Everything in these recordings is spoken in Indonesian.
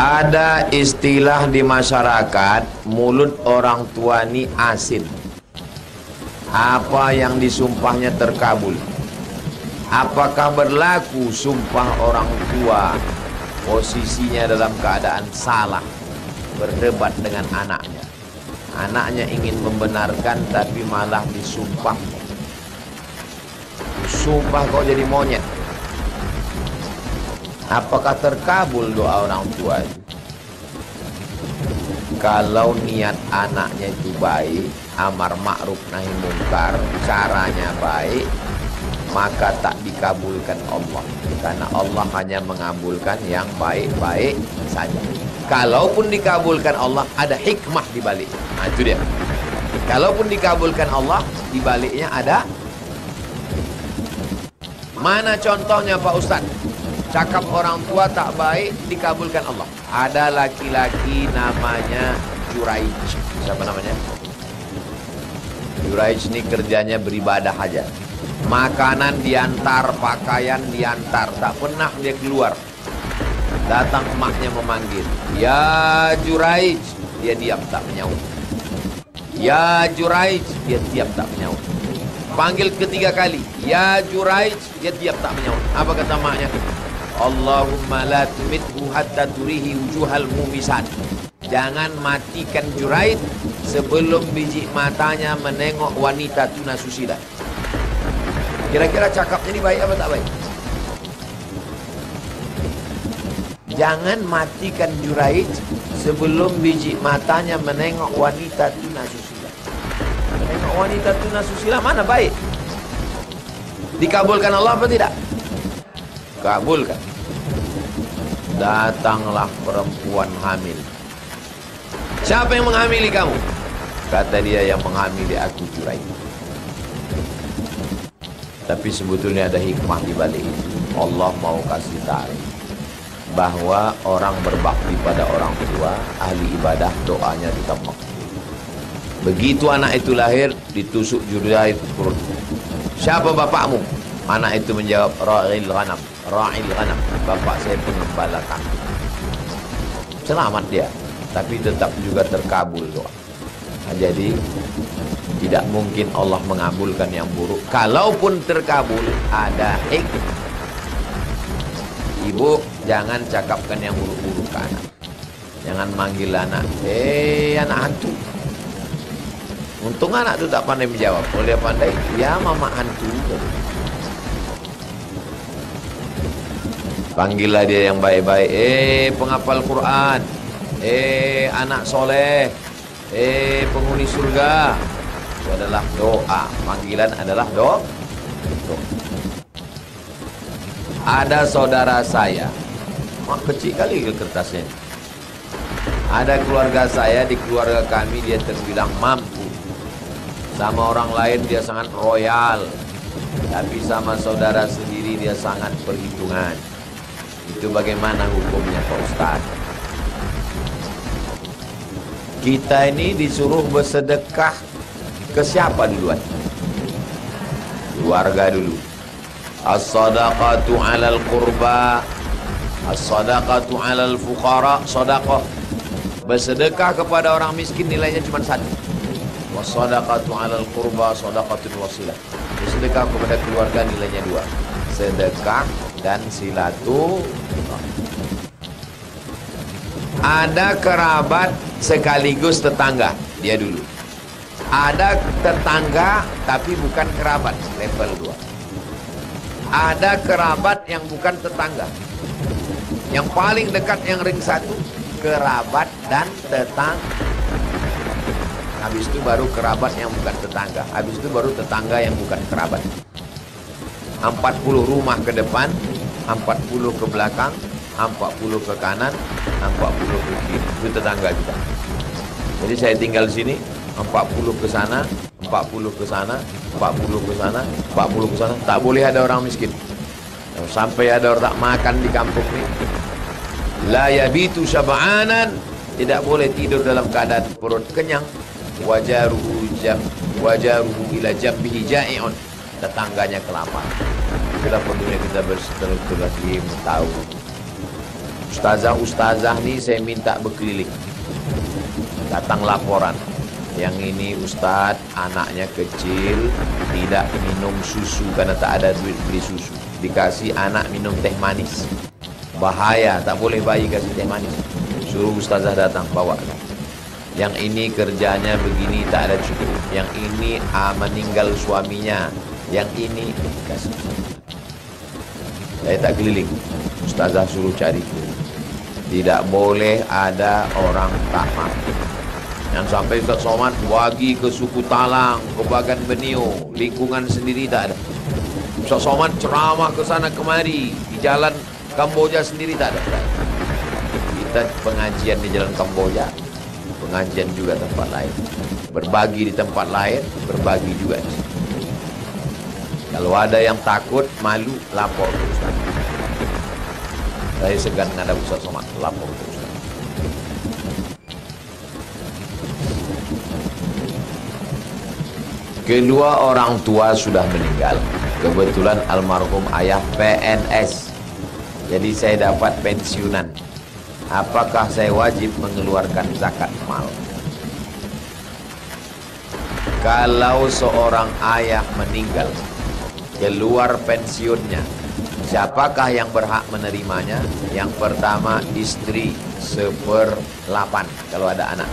Ada istilah di masyarakat, mulut orang tua ini asin. Apa yang disumpahnya terkabul. Apakah berlaku sumpah orang tua posisinya dalam keadaan salah, berdebat dengan anaknya. Anaknya ingin membenarkan tapi malah disumpah. Sumpah kau jadi monyet. Apakah terkabul doa orang tua itu? Kalau niat anaknya itu baik, amar ma'ruf nahi mungkar, caranya baik, maka tak dikabulkan Allah. Karena Allah hanya mengabulkan yang baik-baik saja. Kalaupun dikabulkan Allah, ada hikmah di balik. Nah, itu dia. Kalaupun dikabulkan Allah, di baliknya ada. Mana contohnya Pak Ustadz? Cakap orang tua tak baik dikabulkan Allah. Ada laki-laki namanya Juraij. Siapa namanya? Juraij ini kerjanya beribadah aja. Makanan diantar, pakaian diantar, tak pernah dia keluar. Datang emaknya memanggil, "Ya Juraij," dia diam tak menyaut. "Ya Juraij," dia diam tak menyaut. Panggil ketiga kali, "Ya Juraij," dia diam tak menyaut. Apa kata emaknya? "Allahumma la tumithu hatta turihi wujuhal mumisat." Jangan matikan Juraij sebelum biji matanya menengok wanita tuna susila. Kira-kira cakapnya ini baik apa tak baik? Jangan matikan Juraij sebelum biji matanya menengok wanita tuna susila. Menengok wanita tuna susila mana baik? Dikabulkan Allah apa tidak? Kabulkan. Datanglah perempuan hamil. Siapa yang menghamili kamu? Kata dia, yang menghamili aku Juraij. Tapi sebetulnya ada hikmah di balik itu. Allah mau kasih tahu bahwa orang berbakti pada orang tua, ahli ibadah, doanya tetap makbul. Begitu anak itu lahir, ditusuk Juraij perut. Siapa bapakmu? Anak itu menjawab, Ra'il ghanam. Ra'il ghanam. Bapak saya pengembala kambing. Selamat dia, tapi tetap juga terkabul doa. Nah, jadi tidak mungkin Allah mengabulkan yang buruk. Kalaupun terkabul, ada hikmah. Ibu jangan cakapkan yang buruk-buruk ke anak. Jangan manggil anak, anak hantu. Untung anak itu tak pandai menjawab. Kalau dia pandai, ya mama hantu. Panggillah dia yang baik-baik. Penghafal Quran. Anak soleh. Penghuni surga. Itu adalah doa. Panggilan adalah doa. Ada saudara saya, kecil kali ke kertasnya. Ada keluarga saya, di keluarga kami dia terbilang mampu. Sama orang lain dia sangat royal, tapi sama saudara sendiri dia sangat perhitungan. Itu bagaimana hukumnya Pak Ustaz? Kita ini disuruh bersedekah ke siapa duluan? Keluarga dulu. As-sadaqatu 'alal qurba, as-sadaqatu 'alal fuqara, sedekah. Bersedekah kepada orang miskin nilainya cuma satu. Was-sadaqatu 'alal qurba, sadaqatun wasilah. Bersedekah kepada keluarga nilainya dua. Sedekah dan silatu. Ada kerabat sekaligus tetangga, dia dulu. Ada tetangga tapi bukan kerabat, level 2. Ada kerabat yang bukan tetangga. Yang paling dekat yang ring 1, kerabat dan tetangga. Habis itu baru kerabat yang bukan tetangga. Habis itu baru tetangga yang bukan kerabat. 40 rumah ke depan, 40 ke belakang, 40 ke kanan, 40 ke kiri. Itu tetangga kita. Jadi saya tinggal di sini, 40 ke sana, 40 ke sana, 40 ke sana, 40 ke sana. Tak boleh ada orang miskin. Sampai ada orang tak makan di kampung ini. La yabitu syab'anan. Tidak boleh tidur dalam keadaan perut kenyang. Wajaruhu ila jambihi ja'i'un. Tetangganya kelaparan. Itulah perlunya kita bersilaturahim, tahu Ustazah-ustazah nih saya minta berkeliling. Datang laporan. Yang ini Ustadz, anaknya kecil, tidak minum susu karena tak ada duit beli susu. Dikasih anak minum teh manis. Bahaya, tak boleh bayi kasih teh manis. Suruh ustazah datang, bawa. Yang ini kerjanya begini, tak ada cukup. Yang ini meninggal suaminya. Yang ini kasih. Saya tak keliling. Ustazah suruh cari. Tidak boleh ada orang tak mampu. Yang sampai Ustaz Somad bagi ke suku Talang, ke Bagan Benio, lingkungan sendiri tak ada. Ustaz Somad ceramah ke sana kemari, di jalan Kamboja sendiri tak ada. Kita pengajian di jalan Kamboja, pengajian juga tempat lain. Berbagi di tempat lain, berbagi juga di sini. Kalau ada yang takut, malu, lapor ke Ustaz. Saya segan menghadap Ustaz Somad, lapor ke Ustaz. Kedua orang tua sudah meninggal. Kebetulan almarhum ayah PNS. Jadi saya dapat pensiunan. Apakah saya wajib mengeluarkan zakat mal? Kalau seorang ayah meninggal, keluar pensiunnya, siapakah yang berhak menerimanya? Yang pertama istri 1/8 kalau ada anak.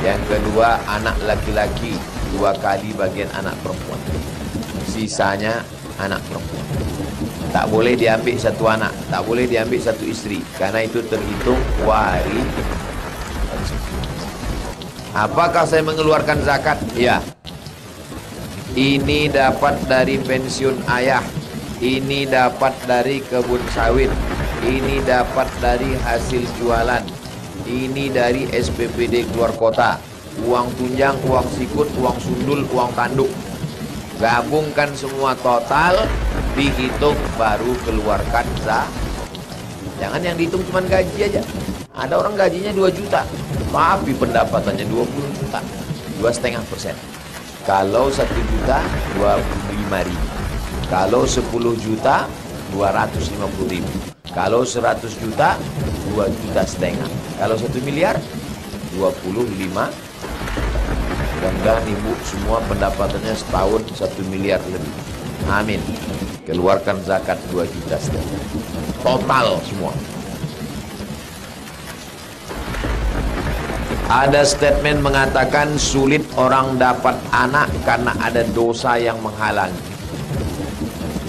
Yang kedua anak laki-laki 2 kali bagian anak perempuan. Sisanya anak perempuan. Tak boleh diambil satu anak, tak boleh diambil satu istri, karena itu terhitung waris. Apakah saya mengeluarkan zakat? Ya. Ini dapat dari pensiun ayah, ini dapat dari kebun sawit, ini dapat dari hasil jualan, ini dari SPPD keluar kota, uang tunjang, uang sikut, uang sundul, uang tanduk. Gabungkan semua total, dihitung baru keluarkan zakat. Jangan yang dihitung cuma gaji aja. Ada orang gajinya 2 juta, tapi pendapatannya 20 juta, 2,5%. Kalau 1 juta 25.000. Kalau 10 juta 250.000. Kalau 100 juta 2,5 juta. Kalau 1 miliar 25. Mudah-mudahan ibu semua pendapatannya setahun 1 miliar lebih. Amin. Keluarkan zakat 2,5 juta. Total semua. Ada statement mengatakan sulit orang dapat anak karena ada dosa yang menghalangi.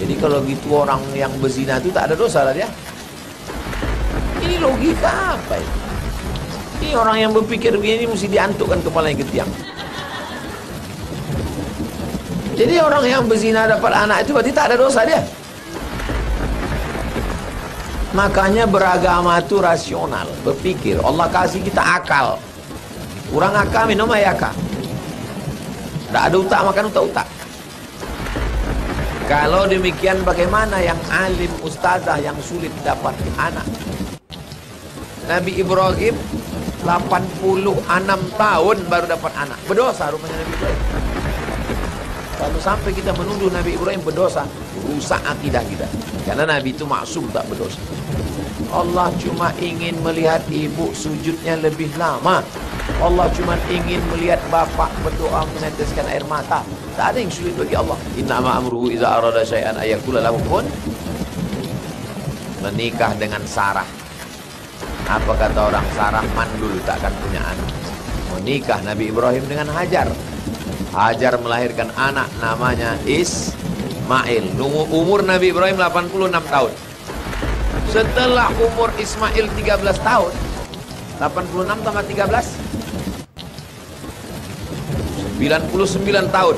Jadi kalau gitu orang yang berzina itu tak ada dosa lah dia. Ini logika apa ini? Ini orang yang berpikir begini mesti diantukkan kepalanya ke tiang. Jadi orang yang berzina dapat anak itu berarti tak ada dosa dia. Makanya beragama itu rasional, berpikir. Allah kasih kita akal. Kurang akal minum ayaka. Tak ada utak makan utak-utak. Kalau demikian bagaimana yang alim ustazah yang sulit dapat anak? Nabi Ibrahim 86 tahun baru dapat anak. Berdosa rupanya Nabi Ibrahim. Kalau sampai kita menuduh Nabi Ibrahim berdosa, rusak akidah kita. Karena Nabi itu maksum tak berdosa. Allah cuma ingin melihat ibu sujudnya lebih lama. Allah cuma ingin melihat bapak berdoa meneteskan air mata. Tak ada yang sulit bagi Allah. Innama amruhu iza arada syai'an ayakula lahu kun. Menikah dengan Sarah. Apa kata orang Sarah? Mandul, takkan punya anak. Menikah Nabi Ibrahim dengan Hajar. Hajar melahirkan anak namanya Ismail. Umur Nabi Ibrahim 86 tahun. Setelah umur Ismail 13 tahun, 86 tambah 13 99 tahun,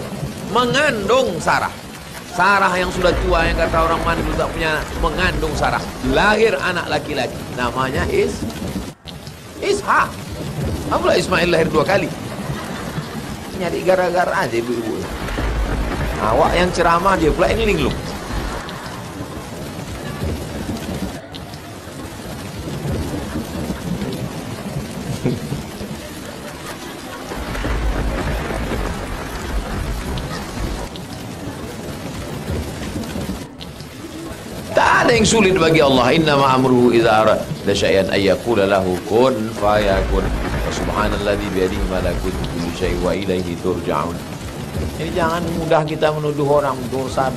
mengandung Sarah. Sarah yang sudah tua, yang kata orang mandul tak punya, mengandung Sarah. Lahir anak laki-laki namanya Ishak. Apalah Ismail lahir 2 kali. Nyari gara-gara aja ibu-ibu. Awak yang ceramah, dia pula yang linglung. Tak Tak ada yang sulit bagi Allah. Innama amruhu idza arada syai'an ay yaqula lahu kun fayakun. Subhanalladzi biyadihi malakutu kulli syai'in wa ilaihi turja'un. Jadi jangan mudah kita menuduh orang dosa.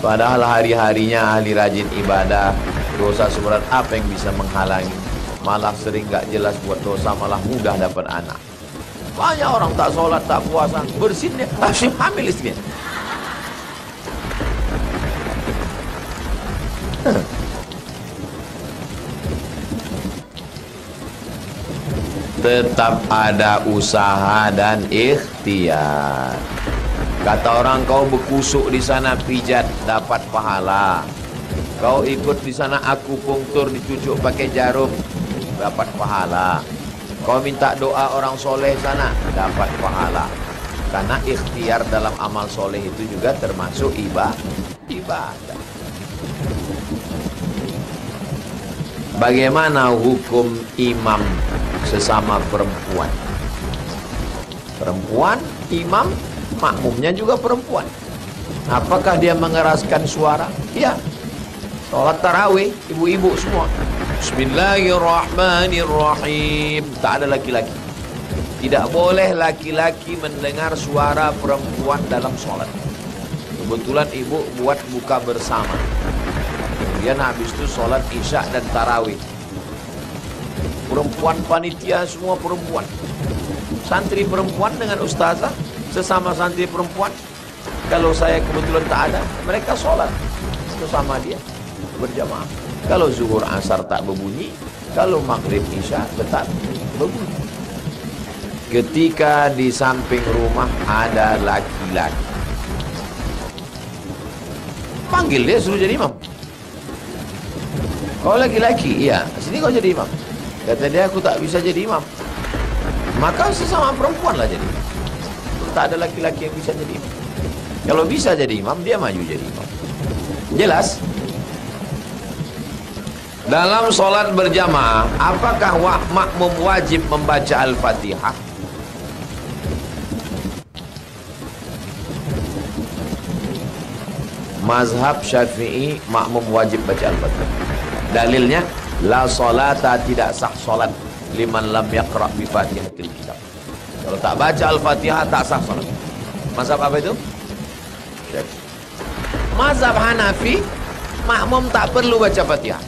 Padahal hari-harinya ahli rajin ibadah, dosa seberat apa yang bisa menghalangi? Malah sering gak jelas buat dosa, malah mudah dapat anak. Banyak orang tak sholat, tak puasa, bersin dia, hamil istrinya. Tetap ada usaha dan ikhtiar. Kata orang, kau berkusuk di sana pijat dapat pahala. Kau ikut di sana akupunktur dicucuk pakai jarum dapat pahala. Kau minta doa orang soleh sana dapat pahala. Karena ikhtiar dalam amal soleh itu juga termasuk ibadah. Bagaimana hukum imam sesama perempuan? Perempuan, imam, makmumnya juga perempuan. Apakah dia mengeraskan suara? Ya. Sholat tarawih, ibu-ibu semua. Bismillahirrahmanirrahim. Tak ada laki-laki. Tidak boleh laki-laki mendengar suara perempuan dalam sholat. Kebetulan ibu buat buka bersama. Kemudian habis itu sholat isya dan tarawih. Perempuan panitia semua perempuan. Santri perempuan dengan ustazah, sesama santri perempuan. Kalau saya kebetulan tak ada, mereka sholat bersama dia berjamaah. Kalau zuhur asar tak berbunyi, kalau maghrib isya tetap berbunyi. Ketika di samping rumah ada laki-laki, panggil dia, suruh jadi imam. Kau laki-laki, iya, sini kau jadi imam. Kata dia, aku tak bisa jadi imam. Maka sesama perempuan lah jadi imam. Tak ada laki-laki yang bisa jadi imam. Kalau bisa jadi imam, dia maju jadi imam. Jelas? Dalam solat berjamaah, apakah makmum wajib membaca Al-Fatihah? Mazhab Syafi'i, makmum wajib baca Al-Fatihah. Dalilnya, la salata, tidak sah solat liman lam yaqra' bi Fatihatil kitab. Kalau tak baca Al-Fatihah tak sah solat. Mazhab apa itu? Mazhab Hanafi, makmum tak perlu baca Fatihah.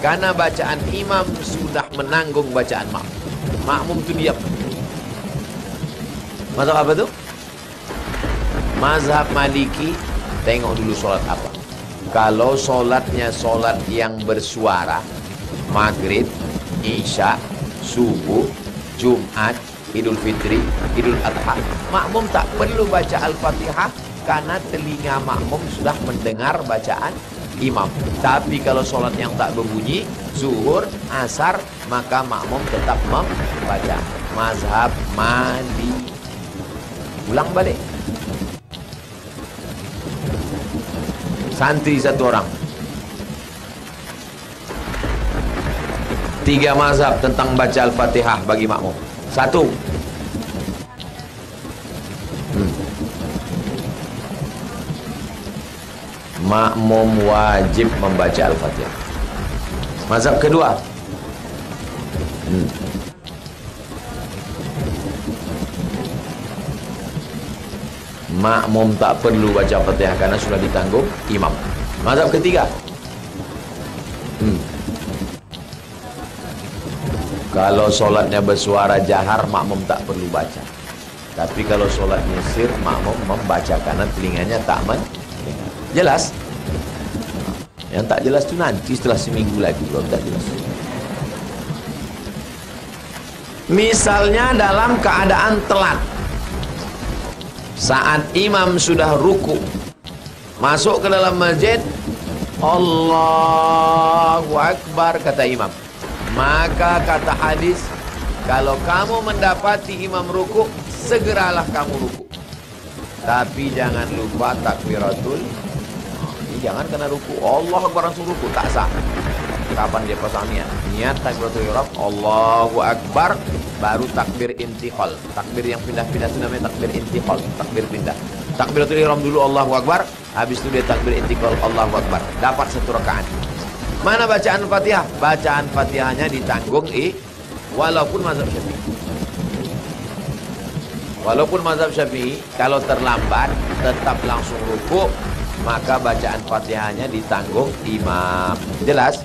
Karena bacaan imam sudah menanggung bacaan makmum. Makmum itu diam. Mazhab apa itu? Mazhab Maliki, tengok dulu solat apa. Kalau solatnya solat yang bersuara, maghrib, isya, subuh, Jumat, Idul Fitri, Idul Adha, makmum tak perlu baca Al-Fatihah karena telinga makmum sudah mendengar bacaan imam. Tapi kalau solat yang tak berbunyi, zuhur, asar, maka makmum tetap membaca. Mazhab Maliki. Ulang balik. Santri satu orang. 3 mazhab tentang baca Al-Fatihah bagi makmum. 1. Makmum wajib membaca Al-Fatihah. Mazhab kedua. Makmum tak perlu baca Fatihah karena sudah ditanggung imam. Mazhab ketiga. Kalau solatnya bersuara jahar, makmum tak perlu baca. Tapi kalau solatnya sir, makmum membaca karena telinganya tak mendengar. Jelas? Yang tak jelas itu nanti setelah seminggu lagi kalau tak jelas. Misalnya dalam keadaan telat, saat imam sudah ruku, masuk ke dalam masjid, Allahu Akbar kata imam. Maka kata hadis, kalau kamu mendapati imam ruku, segeralah kamu ruku. Tapi jangan lupa takbiratul. Ini jangan kena ruku, Allah Akbar langsung ruku, tak sah. Kapan dia pasang niat? Niat takbiratul ihram, Allahu Akbar, baru takbir intiqal. Takbir yang pindah-pindah itu namanya takbir intiqal, takbir pindah. Takbiratul ihram dulu Allahu Akbar, Habis itu dia takbir intikal Allahu Akbar. Dapat 1 rakaat. Mana bacaan Fatihah? Bacaan Fatihahnya ditanggung walaupun mazhab Syafi'i. Walaupun mazhab Syafi'i kalau terlambat tetap langsung rukuk, maka bacaan Fatihahnya ditanggung imam. Jelas?